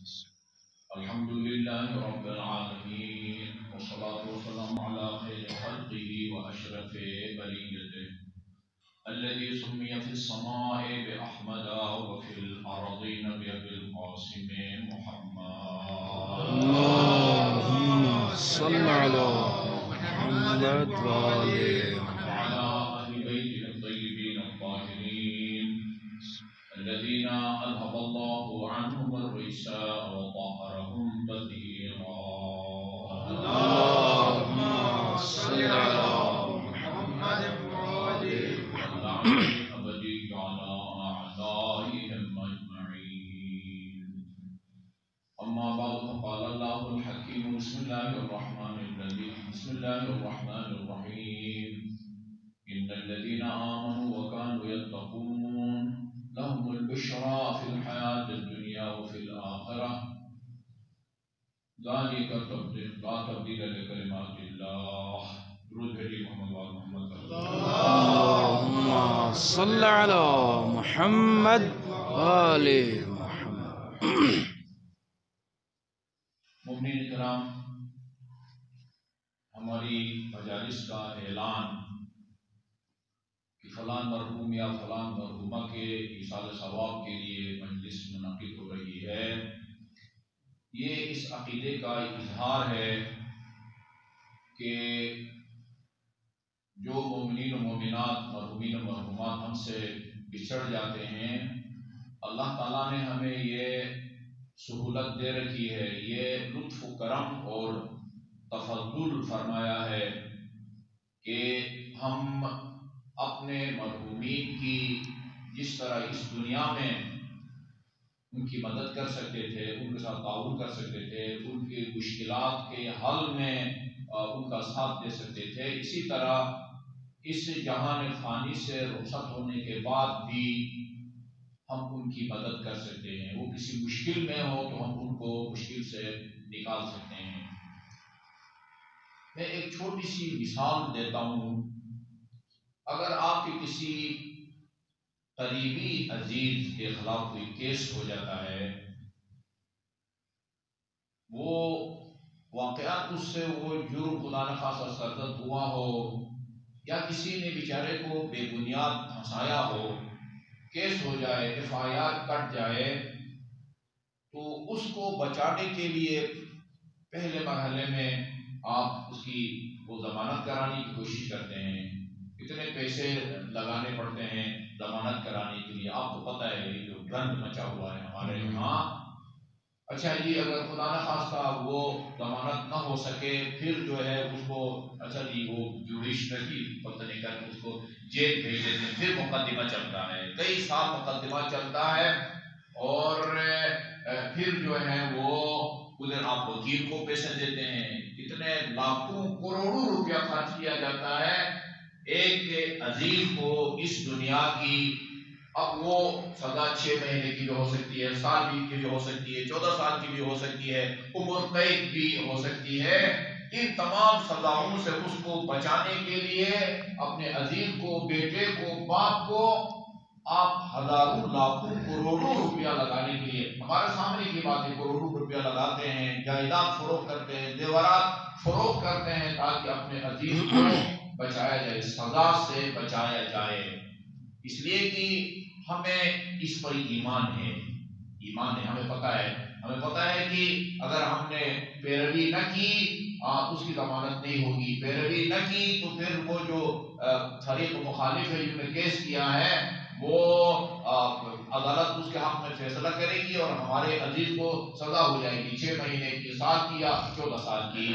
الحمد لله رب العالمين والصلاة والسلام على خير خلقه وأشرف بريته الذي سمي في السماء بأحمد وفي الأرضين بأبي القاسم محمد. اللهم صل على محمد وآل وعلى أهل بيته الطيبين الطاهرين الذين أذهب الله عنهم الرجس وطهرهم تطهيرا. اللهم صل على محمد وآل واللعنة الأبدي على أعدائهم أجمعين. أما بعد فقال الله الحكيم بسم الله الرحمن الرحيم إن الذين آمنوا وكانوا يتقون لهم البشرى في الحياة الدنيا وفي الآخرة ذلك لا تبديل لكلمات الله. درود بھیجیے محمد وآل محمد. اللهم صل على محمد وآل محمد. مومنین کرام، ہماری مجالس کا اعلان کہ فلاں مرحوم یا فلاں مرحومہ کے ایصال ثواب کے لیے مجلس منعقد ہو رہی ہے، یہ اس عقیدے کا اظہار ہے کہ جو مومنین و مومنات، مرحومین و مرحومات ہم سے بچھڑ جاتے ہیں، اللہ تعالیٰ نے ہمیں یہ سہولت دے رکھی ہے، یہ لطف و کرم اور تفضل فرمایا ہے کہ ہم اپنے مرحومین کی جس طرح اس دنیا میں ان کی مدد کر سکتے تھے، ان کے ساتھ تعاون کر سکتے تھے، ان کی مشکلات کے حل میں ان کا ساتھ دے سکتے تھے، اسی طرح اس جہان فانی سے رخصت ہونے کے بعد بھی ہم ان کی مدد کر سکتے ہیں۔ وہ کسی مشکل میں ہو تو ہم ان کو مشکل سے نکال سکتے ہیں۔ میں ایک چھوٹی سی مثال دیتا ہوں۔ اگر آپ کے کسی قریبی عزیز کے خلاف کوئی کیس ہو جاتا ہے، وہ واقعات اس سے وہ جرم خدا نخواستہ سرزد ہوا ہو یا کسی نے بیچارے کو بے بنیاد پھنسایا ہو، کیس ہو جائے، FIR کٹ جائے، تو اس کو بچانے کے لیے پہلے مرحلے میں آپ اس کی وہ ضمانت کرانے کی کوشش کرتے ہیں۔ کتنے پیسے لگانے پڑتے ہیں ضمانت کرانے کے لیے، آپ کو پتہ ہے یہ جو گند مچا ہوا ہے ہمارے یہاں۔ اچھا جی، اگر خدا نخواستہ وہ ضمانت نہ ہو سکے، پھر جو ہے اس کو اچھا جی وہ جوڈیشنل کی بدتنی کر کے اس کو جیل بھیج دیتے ہیں، پھر مقدمہ چلتا ہے، کئی سال مقدمہ چلتا ہے، اور پھر جو ہے وہ ادھر آپ وکیل کو پیسے دیتے ہیں، کتنے لاکھوں کروڑوں روپیہ خرچ کیا جاتا ہے ایک عزیز کو اس دنیا کی۔ اب وہ سزا 6 مہینے کی بھی ہو سکتی ہے، سال بھی کی بھی ہو سکتی ہے، 14 سال کی بھی ہو سکتی ہے، عمر قید بھی ہو سکتی ہے۔ ان تمام سزاؤں سے اس کو بچانے کے لیے اپنے عزیز کو، بیٹے کو، باپ کو آپ ہزاروں لاکھوں کروڑوں روپیہ لگانے کے لیے، ہمارے سامنے کی بات ہے، کروڑوں روپیہ لگاتے ہیں، جائیداد فروخت کرتے ہیں، زیورات فروخت کرتے ہیں تاکہ اپنے عزیز کو بچایا جائے، سزا سے بچایا جائے، اس لیے کہ ہمیں اس پر ایمان ہے۔ ہمیں پتہ ہے کہ اگر ہم نے پیروی نہ کی اس کی ضمانت نہیں ہوگی، پیروی نہ کی تو پھر وہ جو فریق مخالف ہے جنہوں نے کیس کیا ہے، وہ عدالت اس کے حق میں فیصلہ کرے گی اور ہمارے عزیز کو سزا ہو جائے گی، 6 مہینے کی، سال کی یا 14 سال کی۔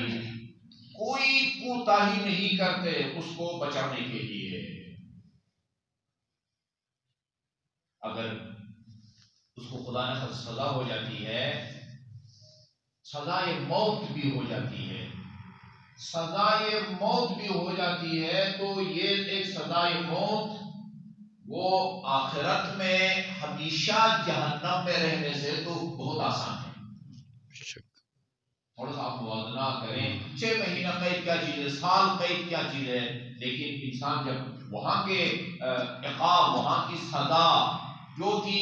کوئی کوتاہی نہیں کرتے اس کو بچانے کے لیے۔ اگر اس کو خدا نہ سزا ہو جاتی ہے، سزائے موت بھی ہو جاتی ہے، سزائے موت بھی ہو جاتی ہے، تو یہ ایک سزائے موت وہ آخرت میں ہمیشہ جہنم میں رہنے سے تو بہت آسان ہے۔ تھوڑا سا آپ موازنہ کریں، 6 مہینہ قید کیا چیز ہے، سال قید کیا چیز ہے، لیکن انسان جب وہاں کے عقاب، وہاں کی سزا جو کہ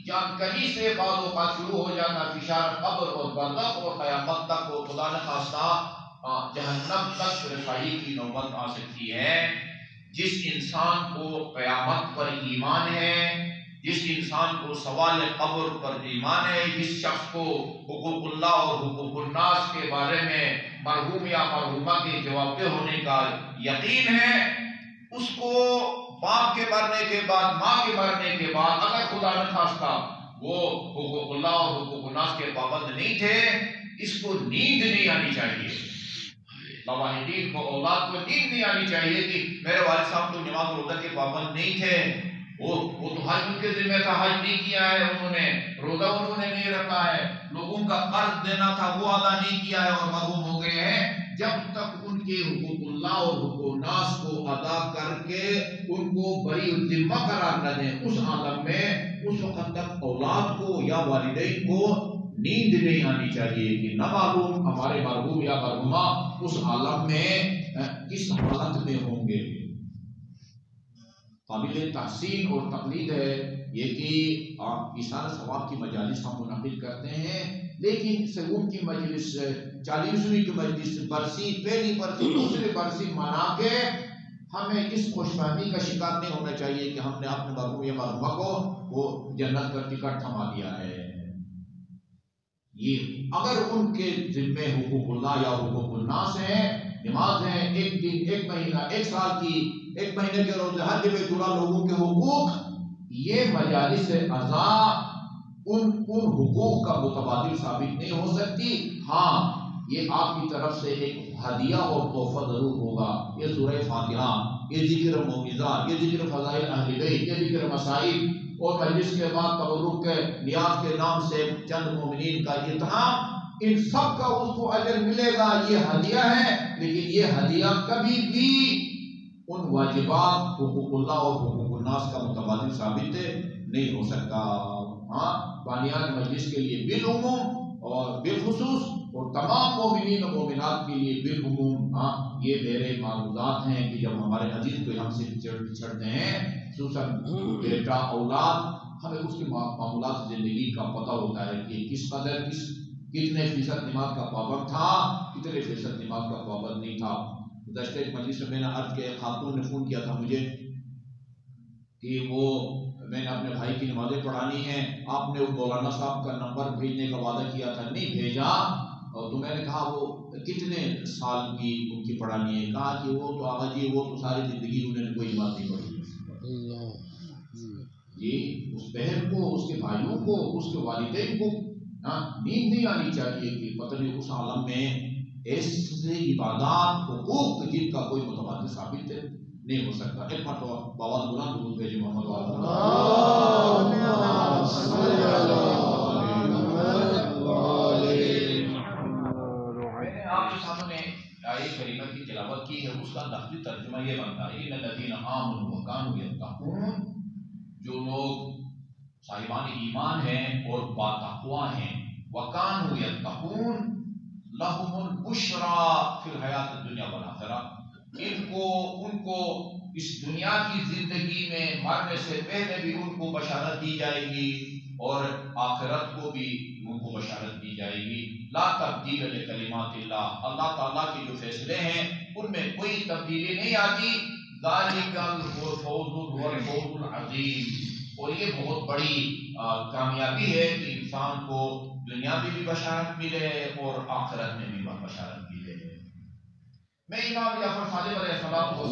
جان کہیں سے بعض اوقات شروع ہو جانا فشار قبر اور برزخ اور قیامت تک کو خدا نہ خواستہ جہنم تک رسائی کی نوبت آ سکتی ہے۔ جس انسان کو قیامت پر ایمان ہے، جس انسان کو سوال قبر پر ایمان ہے، جس شخص کو حقوق اللہ اور حقوق الناس کے بارے میں مرحوم یا مرحومہ کے جواب دہ ہونے کا یقین ہے، اس کو باپ کے مرنے کے بعد، ماں کے مرنے کے بعد اگر خدا نہ خواستہ وہ حقوق اللہ اور حقوق الناس کے پابند نہیں تھے، اس کو نیند نہیں آنی چاہیے، مواحدین کو، اولاد کو نیند نہیں آنی چاہیے کہ میرے والد صاحب تو نماز روزہ کے پابند نہیں تھے، وہ تو حج ان کے ذمہ تھا، حج نہیں کیا ہے انہوں نے، روزہ انہوں نے نہیں رکھا ہے، لوگوں کا قرض دینا تھا وہ ادا نہیں کیا ہے اور محروم ہو گئے ہیں۔ جب تک ان کے حقوق اللہ اور حقوق الناس کو ادا کر کے ان کو بری الذمہ قرار نہ دیں، اس عالم میں اس وقت تک اولاد کو یا والدین کو نیند نہیں آنی چاہیے کہ نہ معلوم ہمارے مرحوم یا مرحومہ اس عالم میں کس حالت میں ہوں گے۔ قابل تحسین اور تقلید ہے یہ کہ ایثار ثواب کی مجالس ہم منعقد کرتے ہیں، لیکن سگون کی مجلس، 40ویں کی مجلس، برسی، پہلی برسی، دوسری برسی منا کے ہمیں اس خوش فہمی کا شکار نہیں ہونا چاہیے کہ ہم نے اپنے مرحوم یا مرحومہ کو وہ جنت کا ٹکٹ تھما دیا ہے۔ یہ اگر ان کے ذمے حقوق اللہ یا حقوق الناس ہیں، نماز ہیں، ایک دن، ایک مہینہ، ایک سال کی، ایک مہینے کے روزے، ہر جگہ جڑا لوگوں کے حقوق، یہ مجالس اعضاء ان حقوق کا متبادل ثابت نہیں ہو سکتی۔ ہاں یہ آپ کی طرف سے ایک ہدیہ اور تحفہ ضرور ہوگا، یہ سورہ فاتحہ، یہ ذکر موعظہ، یہ ذکر فضائل اہل بیت، یہ ذکر مسائل، اور مجلس کے بعد تبرک کے نیاز کے نام سے چند مومنین کا اتحام، ان سب کا اس کو اجر ملے گا، یہ ہدیہ ہے، لیکن یہ ہدیہ کبھی بھی ان واجبات حقوق اللہ اور حقوق الناس کا متبادل ثابت نہیں ہو سکتا۔ ہاں بانیان مجلس کے لیے بالعموم اور بالخصوص اور تمام مومنین و مومنات کے لیے بالعموم، ہاں یہ میرے معروضات ہیں کہ جب ہمارے عزیز کو ہم سے بچھڑتے ہیں، خصوصاً بیٹا، اولاد، ہمیں اس کے معمولات زندگی کا پتہ ہوتا ہے کہ کس قدر کتنے فیصد نماز کا پابند تھا، کتنے فیصد نماز کا پابند نہیں تھا۔ گزشتہ ایک مجلس میں نے عرض کیا، خاتون نے فون کیا تھا مجھے کہ وہ میں نے اپنے بھائی کی نمازیں پڑھانی ہیں، آپ نے مولانا صاحب کا نمبر بھیجنے کا وعدہ کیا تھا، نہیں بھیجا، تو میں نے کہا وہ کتنے سال کی ان کی پڑھانی ہے؟ کہا کہ وہ تو آقا جی وہ تو ساری زندگی انہوں نے کوئی نماز نہیں پڑھی۔ جی اس بہن کو، اس کے بھائیوں کو، اس کے والدین کو نیند نہیں آنی چاہیے کہ پتہ نہیں اس عالم میں ایسے عبادات، حقوق جن کا کوئی متبادل ثابت نہیں ہو سکتا۔ ایک مرتبہ باواز بلند درود بھیجے محمد آپ کے سامنے آیت کریمہ کی تلاوت کی ہے، اس کا لفظی ترجمہ یہ بنتا ہے، ان الذین آمنوا وکانوا یتقون، جو لوگ صاحبان ایمان ہیں اور باتقوا ہیں، وکانوا یتقون لہم البشریٰ فی الحیات الدنیا والآخرہ، ان کو اس دنیا کی زندگی میں مرنے سے پہلے بھی ان کو بشارت دی جائے گی اور آخرت کو بھی ان کو بشارت دی جائے گی۔ لا تبدیل لکلمات اللہ، اللہ تعالیٰ کے جو فیصلے ہیں ان میں کوئی تبدیلی نہیں آتی۔ ذالک الفوز العظیم، اور یہ بہت بڑی کامیابی ہے کہ انسان کو دنیا میں بھی بشارت ملے اور آخرت میں بھی بشارت ملے۔ میں امام جعفر صادق علیہ السلام کو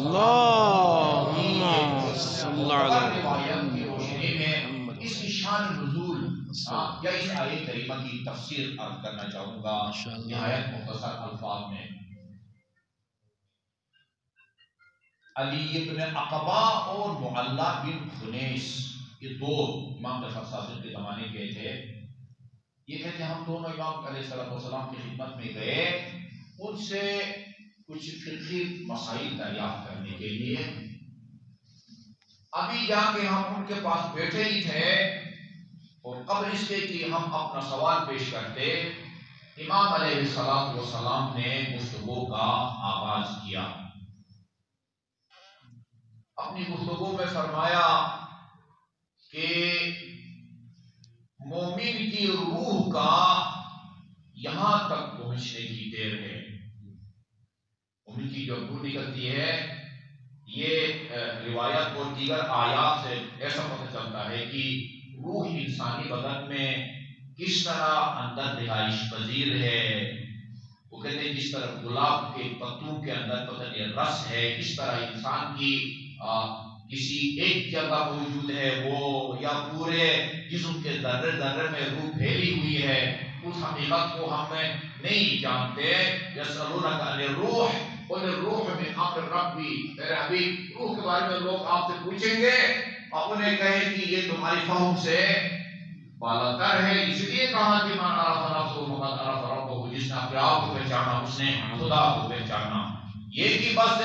روایت کی روشنی میں اس کی شان نزول یا اس آیت کریمہ کی تفسیر عرض کرنا چاہوں گا نہایت مختصر الفاظ میں۔ علی ابن عقبہ اور معلّہ بن خنیس، یہ دو امام جعفر صادق کے زمانے کے تھے، یہ کہتے ہیں ہم دونوں امام علیہ السلام کی خدمت میں گئے ان سے کچھ فقہی مسائل دریافت کرنے کے لیے۔ ابھی جا کے ہم ان کے پاس بیٹھے ہی تھے اور قبل اس کے کہ ہم اپنا سوال پیش کرتے، امام علیہ السلام نے گفتگو کا آغاز کیا۔ اپنی گفتگو میں فرمایا کہ مومن کی روح کا یہاں تک پہنچنے کی دیر ہے. مومن کی جو روح نکلتی ہے، یہ روایت اور دیگر آیات سے ایسا پتہ چلتا ہے کہ روح انسانی بدن میں کس طرح اندر رہائش پذیر ہے. وہ کہتے ہیں جس طرح گلاب کے پتوں کے اندر پتہ نہیں رس ہے، اس طرح انسان کی کسی ایک جگہ موجود ہے وہ، یا پورے جسم کے ذرے ذرے میں روح پھیلی ہوئی ہے. اس حقیقت کو ہم نہیں جانتے. یسألونک عن الروح قل الروح من امر ربی. میرے حبیب، روح کے بارے میں لوگ آپ سے پوچھیں گے اور انہیں کہیں کہ یہ تمہاری فہم سے بالاتر ہے. اس لیے کہا کہ من عرف نفسه فقد عرف ربه. جس نے اپنے آپ کو پہچانا اس نے خدا کو پہچانا. یہ کہ بس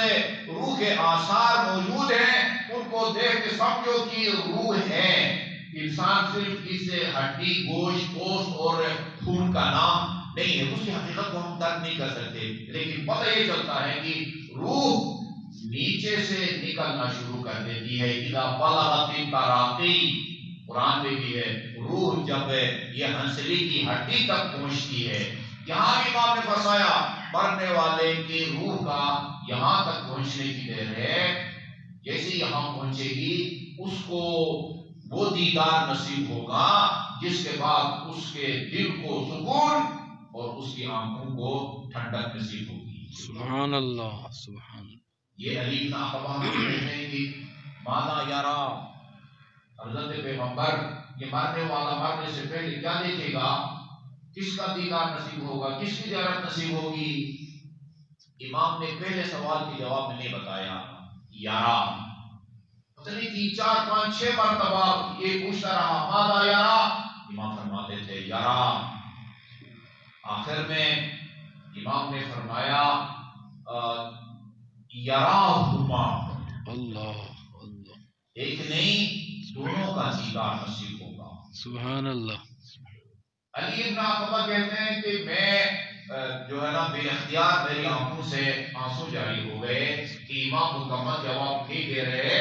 روح کے آثار موجود ہیں، ان کو دیکھ کے سمجھو کہ روح ہے. انسان صرف اس ہڈی گوشت گوشت اور خون کا نام نہیں ہے. اس کی حقیقت کو ہم درک نہیں کر سکتے، لیکن پتہ یہ چلتا ہے کہ روح نیچے سے نکلنا شروع کر دیتی ہے. اذا بلغت التراقی، قرآن میں بھی ہے، روح جب یہ ہنسلی کی ہڈی تک پہنچتی ہے. یہاں بھی امام نے فرمایا مرنے والے کی روح کا یہاں تک پہنچنے کی دیر ہے. جیسے یہاں پہنچے گی اس کو وہ دیدار نصیب ہوگا جس کے بعد اس کے دل کو سکون اور اس کی آنکھوں کو ٹھنڈک نصیب ہوگی. سبحان اللہ، سبحان اللہ. یہ علی بن عقبہ کہتے ہیں کہ ماذا یرا، حضرت پیغمبر یہ مرنے والا مرنے سے پہلے کیا دیکھے گا، کس کا دیدار نصیب ہوگا، کس کی زیارت نصیب ہوگی. امام نے پہلے سوال کے جواب میں نہیں بتایا یارا. پتہ نہیں 3 4 5 6 مرتبہ یہ پوچھتا رہا ماذا یارا. امام فرماتے تھے یارا. آخر میں امام نے فرمایا یراہما. اللہ اللہ. ایک نہیں دونوں کا دیدار نصیب ہوگا. سبحان اللہ. علی ابن عقبہ کہتے ہیں کہ میں جو ہے نا بے اختیار میری آنکھوں سے آنسو جاری ہو گئے کہ امام مکمل جواب نہیں دے رہے.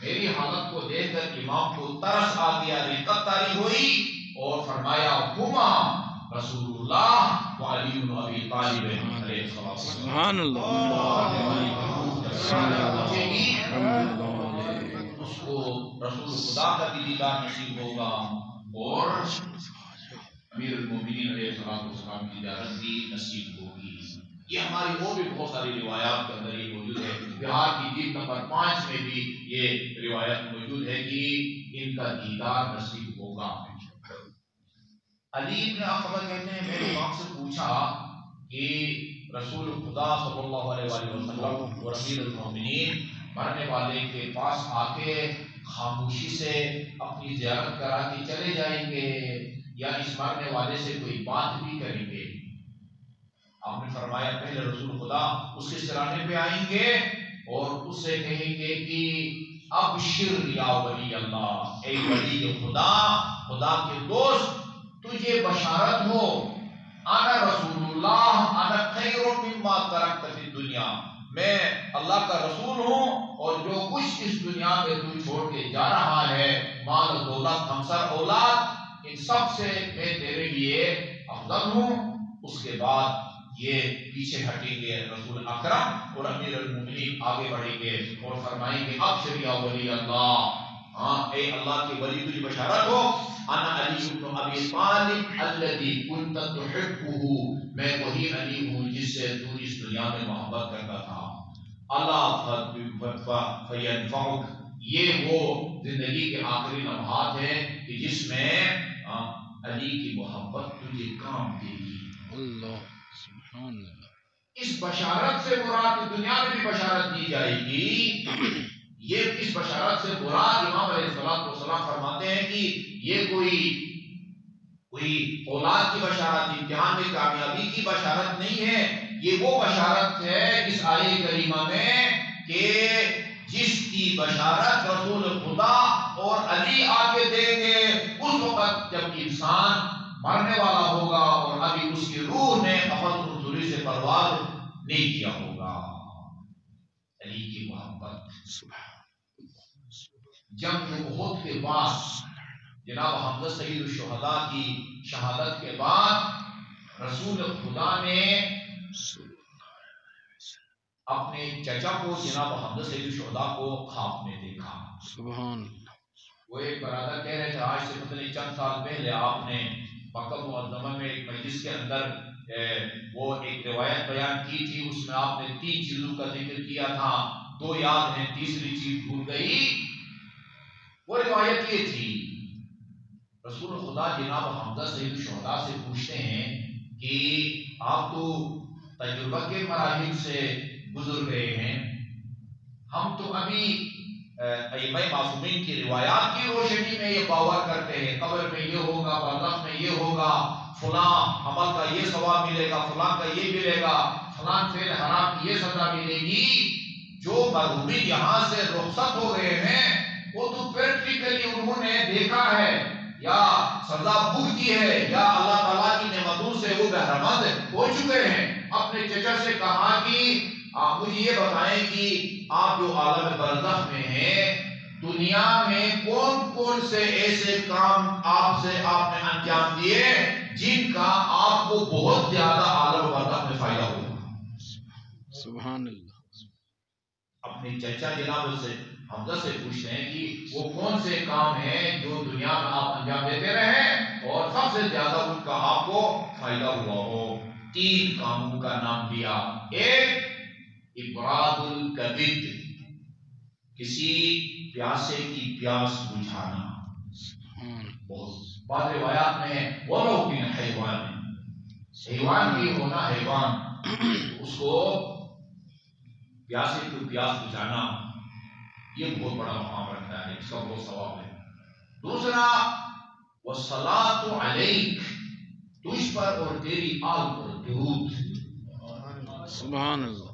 میری حالت کو دیکھ کر امام کو ترس آ گیا، رقت طاری ہوئی اور فرمایا ہما رسول اللہ و علی بن ابی طالب علیہ السلام. سبحان اللہ. اس کو رسول خدا کا بھی دیدار نصیب ہوگا اور امیر المومنین علیہ السلام کی زیارت بھی نصیب ہوگی. یہ ہماری اور بھی بہت ساری روایات کے اندر یہ موجود ہے. بہار کی جلد نمبر 5 میں بھی یہ روایت موجود ہے کہ ان کا دیدار نصیب ہوگا. علی ابن عقبہ کہتے ہیں میں نے امام سے پوچھا کہ رسول خدا صلی اللہ علیہ وسلم اور امیر المومنین مرنے والے کے پاس آ کے خاموشی سے اپنی زیارت کرا کے چلے جائیں گے یا اس مرنے والے سے کوئی بات بھی کریں گے. آپ نے فرمایا پہلے رسول خدا اس کے سرانے پہ آئیں گے اور اس سے کہیں گے کہ ابشر یا ولی اللہ، اے ولی خدا، خدا کے دوست، تجھے بشارت ہو، انا رسول اللہ انا خیر مما ترکت فی الدنیا، میں اللہ کا رسول ہوں اور جو کچھ اس دنیا میں تو چھوڑ کے جا رہا ہے، مال دولت ہمسر اولاد، ان سب سے میں تیرے لیے افضل ہوں. اس کے بعد یہ پیچھے ہٹیں گے رسول اکرم اور امیر المومنین آگے بڑھیں گے اور فرمائیں گے ابشر یا ولی اللہ، ہاں اے اللہ کے ولی تجھے بشارت ہو، انا علی بن ابی طالب الذی کنت تحبہ، میں وہی علی ہوں جس سے تو اس دنیا میں محبت کرتا تھا. اللہ فینفعک، یہ وہ زندگی کے آخری لمحات ہیں کہ جس میں علی کی محبت تجھے کام دے گی. اللہ سبحان اللہ. اس بشارت سے مراد دنیا میں بھی بشارت دی جائے گی. یہ اس بشارت سے مراد امام علیہ السلام فرماتے ہیں کہ یہ کوئی اولاد کی بشارت، امتحان میں کامیابی کی بشارت نہیں ہے. یہ وہ بشارت ہے اس آیے کریمہ میں کہ جس کی بشارت رسول خدا اور علی آ کے دیں گے اس وقت جب انسان مرنے والا ہوگا اور ابھی اس کی روح نے قبض حضوری سے پرواز نہیں کیا ہوگا. علی کی محبت جنگ احد کے بعد جناب حمزہ سید الشہداء کی شہادت کے بعد رسول خدا نے اپنے چچا کو جناب حمزہ سید الشہداء کو خواب میں دیکھا. سبحان. وہ ایک برادر کہہ رہے تھے آج سے مطلب چند سال پہلے آپ نے مکہ معظمہ میں ایک مجلس کے اندر وہ ایک روایت بیان کی تھی، اس میں آپ نے 3 چیزوں کا ذکر کیا تھا، 2 یاد ہیں، تیسری چیز بھول گئی. وہ روایت یہ تھی، رسول خدا جناب حمزہ سید الشہداء سے پوچھتے ہیں کہ آپ تو تجربہ کے مراحل سے گزر گئے ہیں، ہم تو ابھی ائمہ معصومین کی روایات کی روشنی میں یہ باور کرتے ہیں قبر میں یہ ہوگا، برزخ میں یہ ہوگا، فلاں عمل کا یہ ثواب ملے گا، فلاں کا یہ ملے گا، فلاں فعل حرام کی یہ سزا ملے گی. جو مرحومین یہاں سے رخصت ہو گئے ہیں وہ تو پریکٹیکلی انہوں نے دیکھا ہے یا سزا بھگتی ہے یا اللہ تعالیٰ کی نعمتوں سے وہ بہرمند ہو چکے ہیں. اپنے چچا سے کہا کہ آپ مجھے یہ بتائیں کہ آپ جو عالم برزخ میں ہیں، دنیا میں کون کون سے ایسے کام آپ نے انجام دیے جن کا آپ کو بہت زیادہ عالم برزخ میں فائدہ ہوا. سبحان اللہ. اپنے چچا جناب سے حمزہ سے پوچھتے ہیں کہ وہ کون سے کام ہیں جو دنیا میں آپ انجام دیتے رہے اور سب سے زیادہ ان کا آپ کو فائدہ ہوا ہو. 3 کاموں کا نام دیا. ایک، ابراد الکبد، کسی پیاسے کی پیاس بجھانا. بعض روایات میں وہ لوگ بھی حیوان بھی ہونا، حیوان اس کو پیاسے کی پیاس بجھانا، یہ بہت بڑا مقام رکھتا ہے، اس کا بہت ثواب ہے. دوسرا، والصلاۃ علیک، تجھ پر اور تیری آل پر درود. سبحان اللہ.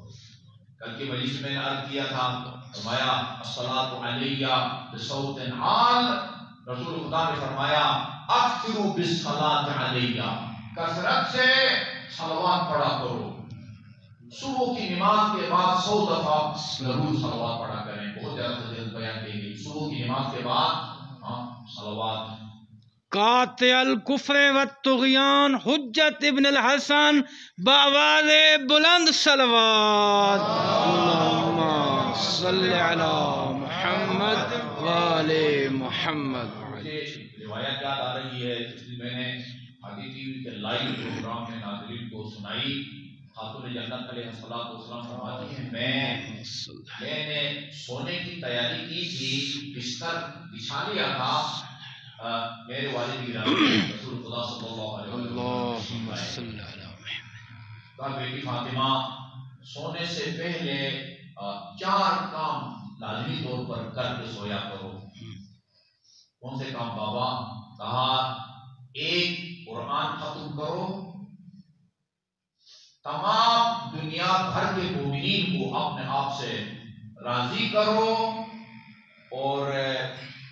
کل کی مجلس میں نے عرض کیا تھا، فرمایا الصلاۃ علیہ بصوت عال. رسول خدا نے فرمایا اکثروا بالصلاۃ علیہ، کثرت سے صلوات پڑھا کرو. صبح کی نماز کے بعد 100 دفعہ ضرور صلوات پڑھا کریں. بہت زیادہ فضیلت بیان کی گئی. صبح کی نماز کے بعد صلوات. قاطع الکفر والطغیان حجت ابن الحسن بآواز بلند صلوات. اللہم صلی علی محمد وآل محمد. مجھے روایت یاد آ رہی ہے، اس لیے میں نے آگے ٹی وی کے لائیو پروگرام میں ناظرین کو سنائی. خاتون جنت علیہ السلام فرماتی ہیں میں نے سونے کی تیاری کی تھی، بستر بچھا لیا تھا، میرے والد گرامی رسول خدا صلی اللہ علیہ وسلم کہا بیٹی فاطمہ سونے سے پہلے 4 کام لازمی طور پر کر کے سویا کرو. کون سے کام بابا؟ کہا 1 قرآن ختم کرو، تمام دنیا بھر کے مومنین کو اپنے آپ سے راضی کرو اور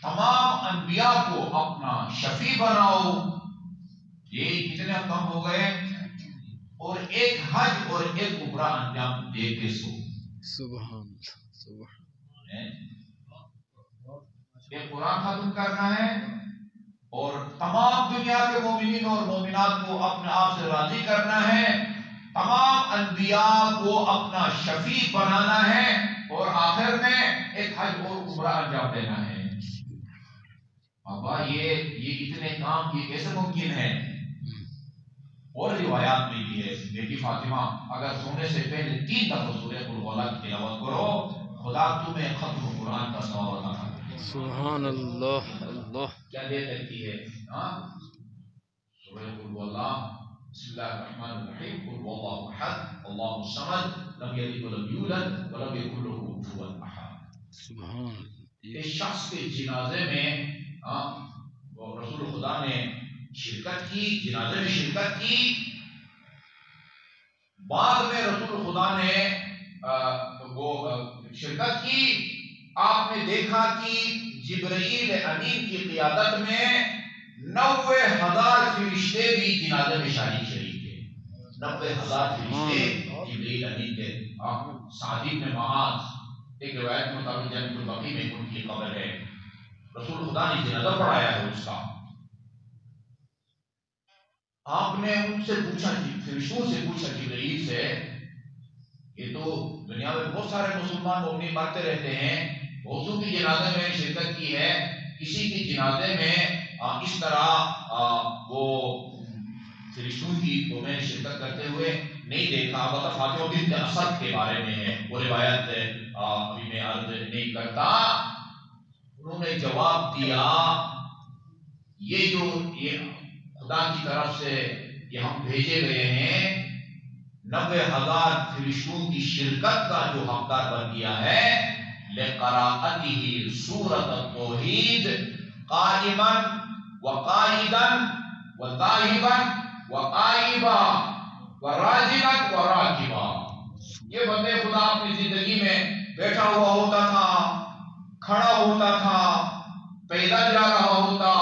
تمام انبیاء کو اپنا شفیع بناؤ. یہ کتنے کم ہو گئے؟ اور 1 حج اور 1 عمرہ انجام دے کے سو. سبحان. یہ قرآن ختم کرنا ہے اور تمام دنیا کے مومنین اور مومنات کو اپنے آپ سے راضی کرنا ہے، تمام انبیاء کو اپنا شفیع بنانا ہے اور آخر میں 1 حج اور عمرہ انجام دینا ہے. بابا یہ اتنے کام یہ کیسے ممکن ہے؟ اور روایات میں بھی ہے بیٹی فاطمہ اگر سونے سے پہلے 3 دفعہ سورہ قل اعوذ کی تلاوت کرو، خدا تمہیں ختم قرآن کا ثواب عطا کرے. سبحان اللہ. اللہ کیا دے سکتی ہے؟ سورہ قل اعوذ، بسم اللہ الرحمن الرحیم، قل هو اللہ احد اللہ الصمد لم یلد ولم یولد ولم یکن له کفوا احد. سبحان. اس شخص کے جنازے میں رسول خدا نے شرکت کی، جنازے میں شرکت کی. بعد میں رسول خدا نے وہ شرکت کی، آپ نے دیکھا کہ جبرائیل امین کی قیادت میں 90,000 فرشتے بھی جنازے میں شریک تھے. 90,000 فرشتے جبرائیل امین کے. سعد بن معاذ ایک روایت کے مطابق جنت البقیع میں ان کی قبر ہے. رسول خدا نے جنازہ پڑھایا ہے اس کا. آپ نے ان سے پوچھا، فرشتوں سے پوچھا جبرائیل سے، یہ تو دنیا میں بہت سارے مسلمان مومنین مرتے رہتے ہیں، بہتوں کی جنازے میں شرکت کی ہے، کسی کی جنازے میں اس طرح وہ فرشتوں کی وہ میں شرکت کرتے ہوئے نہیں دیکھا۔ البتہ فاطمہ بنت اسد کے بارے میں ہے وہ روایت ابھی میں عرض نہیں کرتا۔ انہوں نے جواب دیا، یہ جو یہ خدا کی طرف سے یہ ہم بھیجے گئے ہیں 90,000 فرشتوں کی شرکت کا جو حقدار بن گیا ہے، لقراءته سورۃ التوحید قائما وقائدا وتائبا وآئبا وراجعا وراکبا۔ یہ بندے خدا اپنی زندگی میں بیٹھا ہوا ہوتا تھا، کھڑا ہوتا تھا، پیدل جا رہا ہوتا،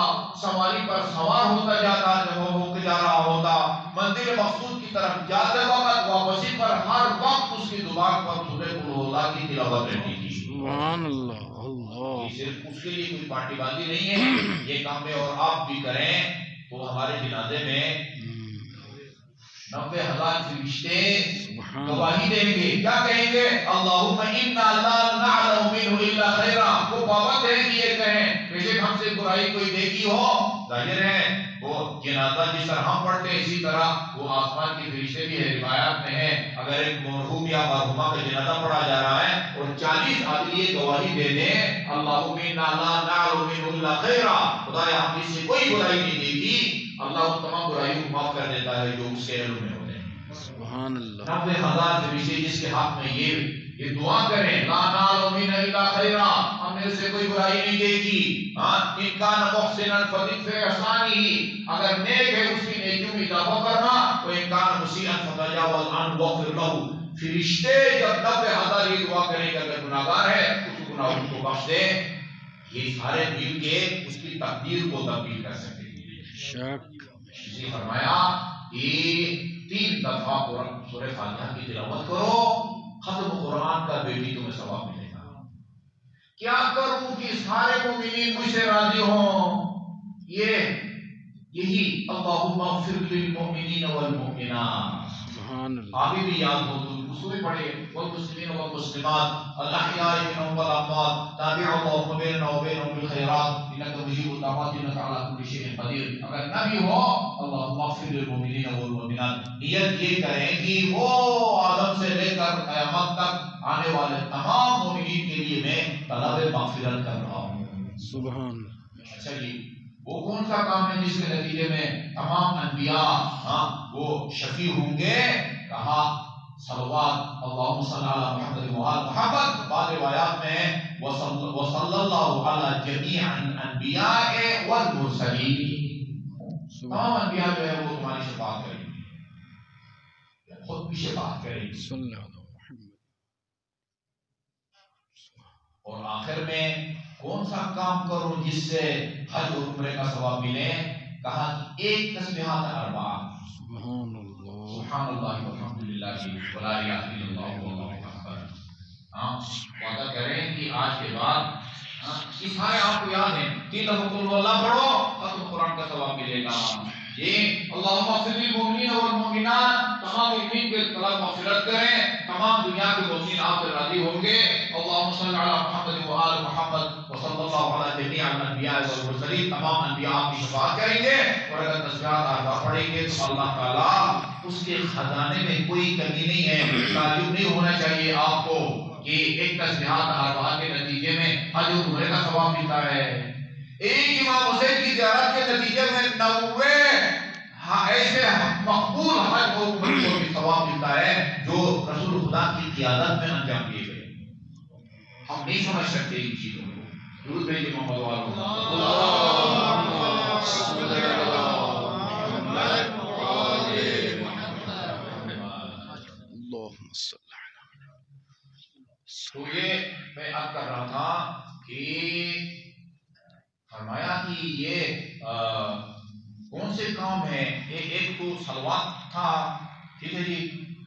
سواری پر سوار ہوتا جاتا، جب وہ ہو کے جا رہا ہوتا، منزل مقصود کی طرف جاتے وقت واپسی پر ہر وقت اس کی زبان پر سورہ قل هو اللہ کی تلاوت رہتی تھی۔ سبحان اللہ، اللہ، یہ صرف اس کے لیے کوئی پارٹی بازی نہیں ہے، یہ کام میں اور آپ بھی کریں تو ہمارے جنازے میں 90,000 فرشتے گواہی دیں گے۔ کیا کہیں گے؟ اللہم انا لا نعلم منہ الا خیرا۔ وہ پابند ہے کہ یہ کہیں بے شک ہم سے برائی کوئی دیکھی ہو، ظاہر ہے وہ جنازہ جس طرح ہم پڑھتے ہیں اسی طرح وہ آسمان کے فرشتے بھی ہے، روایات میں ہے اگر ایک مرحوم یا مرحومہ کا جنازہ پڑھا جا رہا ہے اور 40 آدمی یہ گواہی دے دیں اللہم انا لا نعلم منہ الا خیرا، خدایا ہم اس سے کوئی برائی نہیں دیکھی، اللہ ان تمام برائیوں کو معاف کر دیتا ہے جو اس کے علم میں ہوتے ہیں۔ سبحان اللہ، 90,000 فرشتے جس کے حق میں یہ دعا کریں لا نعلم منہ الا خیرا، ہم نے اسے کوئی برائی نہیں دیکھی، ان کان محسنا فزد فی احسانہ، اگر نیک ہے اس کی نیکیوں میں اضافہ کرنا، و ان کان مسیئا فتجاوز عنہ واغفر لہ۔ فرشتے جب 90,000 یہ دعا کریں کہ اگر گناہگار ہے اس کو گناہوں کو بخش دے، یہ سارے مل کے اس کی تقدیر کو تبدیل کر سکتے ہیں۔ شک، اسی فرمایا کہ 3 دفعہ سورہ فاتحہ کی تلاوت کرو، ختم قرآن کا بیٹی تمہیں ثواب ملے گا۔ کیا کروں کہ سارے مومنین مجھ سے راضی ہوں؟ یہی اللہم اغفر للمؤمنین والمؤمنات، سبحان اللہ، آگے بھی یاد ہو تو اس کو بھی پڑھے، والمسلمین والمسلمات الاحیاء منهم والاموات تابع اللہم بیننا وبینہم بالخیرات انک مجیب الدعوات انک علی کل شیء قدیر۔ اگر نہ بھی ہو اللہم اغفر للمؤمنین والمؤمنات، نیت یہ کریں کہ وہ آدم سے لے کر قیامت تک آنے والے تمام مومنین کے لیے میں طلب مغفرت کر رہا ہوں۔ سبحان اللہ، اچھا جی، وہ کون سا کام ہے جس کے نتیجے میں تمام انبیاء وہ شفیع ہوں گے؟ کہا صلوات اللہم صلی علی محمد وآل محمد، بعض روایات میں وصلی اللہ علی جمیع الانبیاء والمرسلین، تمام انبیاء جو ہے وہ تمہاری شفاعت کریں گے، خود بھی شفاعت کریں گے۔ صلی اللہ علیہ وسلم، اور آخر میں کون سا کام کروں جس سے حج اور عمرے کا ثواب ملے؟ کہا کہ ایک تسبیحات اربعہ، سبحان اللہ، سبحان اللہ والحمدللہ ولا الہ الا اللہ واللہ اکبر۔ وعدہ کریں کہ آج کے بعد یہ سارے آپ کو یاد ہیں، 3 دفعہ قل هو اللہ پڑھو، ختم قرآن کا ثواب ملے گا۔ یہ اللہم اغفر للمؤمنین والمؤمنات، تمام مومنین کے طلب مغفرت کریں، تمام دنیا کے مومنین آپ سے راضی ہوں گے۔ اللہم صلی علی محمد وآل محمد وصلی اللہ علی جمیع الانبیاء والمرسلین، تمام انبیاء آپ کی شفاعت کریں گے، اور اگر تسبیحات اربعہ پڑھیں گے تو اللہ تعالیٰ اس کے خزانے میں کوئی کمی نہیں ہے۔ تعجب نہیں ہونا چاہیے آپ کو کہ ایک تسبیحات اربعہ کے نتیجے میں حج اور عمرے کا ثواب ملتا ہے۔ ایک امام حسین کی زیارت کے نتیجے میں 90 ایسے مقبول حج اور عمرے کو بھی ثواب ملتا ہے جو رسول خدا کی قیادت میں انجام دیے گئے۔ ہم نہیں سمجھ سکتے ان چیزوں کو۔ درود بھیجیے محمد وآلہ اللہم صلی اللہ، تو یہ میں عرض کر رہا تھا کہ فرمایا کہ یہ کون سے کام ہے؟ ایک تو صلوات تھا، ٹھیک ہے جی،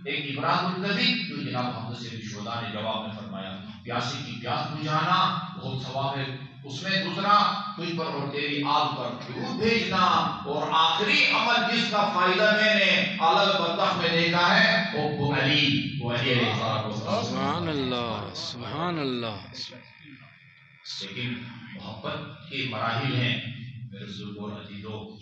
ایک ابراز النبی جو جناب حضرت سید الشہداء نے جواب میں فرمایا، پیاسی کی پیاس بجھانا بہت ثواب ہے، اس میں دوسرا تجھ پر اور تیری آل پر درود بھیجنا، اور آخری عمل جس کا فائدہ میں نے اعلی برزخ میں دیکھا ہے وہ علی، وہ علی علیہ السلام۔ سبحان اللہ، سبحان اللہ۔ لیکن محبت کے مراحل ہیں میرے بزرگوں اور عزیزوں۔